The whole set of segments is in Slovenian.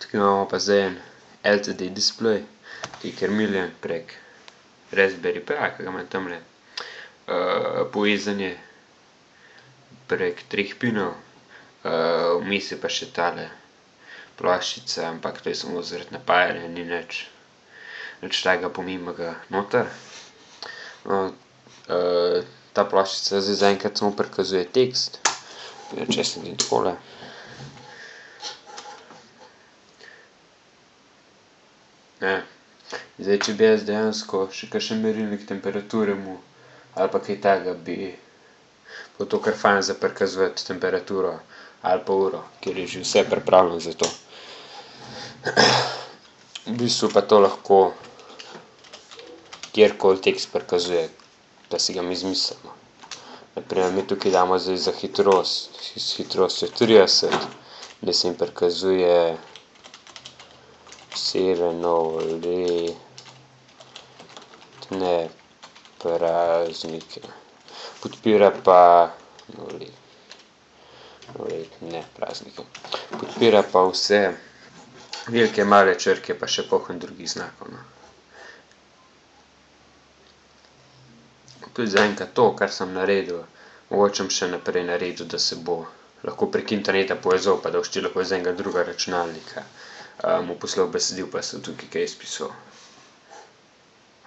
Tukaj imamo pa zdaj en LCD display, ki je krmiljen prek Raspberry Pi, ki ga imam tamle. Povezanje prek 3 pinov, vmes je pa še tale ploščica, ampak to je samo zaradi napajanja, ni nič takega pomembnega noter. Ta ploščica zdaj zaenkrat samo prikazuje tekst, če se naredim takole. Zdaj, če bi jaz dejansko še kakšen merilnik temperature imel ali pa kaj takega, bi bilo to kar fajn za prikazovati temperaturo ali pa uro, ker je že vse pripravljeno za to. V bistvu pa to lahko kjerkoli tekst prikazuje, da si ga mi izmislimo. Na primer, mi tukaj damo zdaj za hitrost, s hitrostjo 30, da se jim prikazuje novoletne praznike. Podpira pa novoletne praznike. Podpira pa vse velike, male črke, pa še polno drugih znakov. To je zaenkrat to, kar sem naredil. Mogoče bom še naprej naredil, da se bo lahko prek interneta povezal, pa da boš ti lahko iz enega drugega računalnika mu poslal besedil, pa sem tukaj kaj izpisal.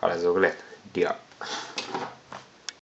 Hvala za ogled. Dio.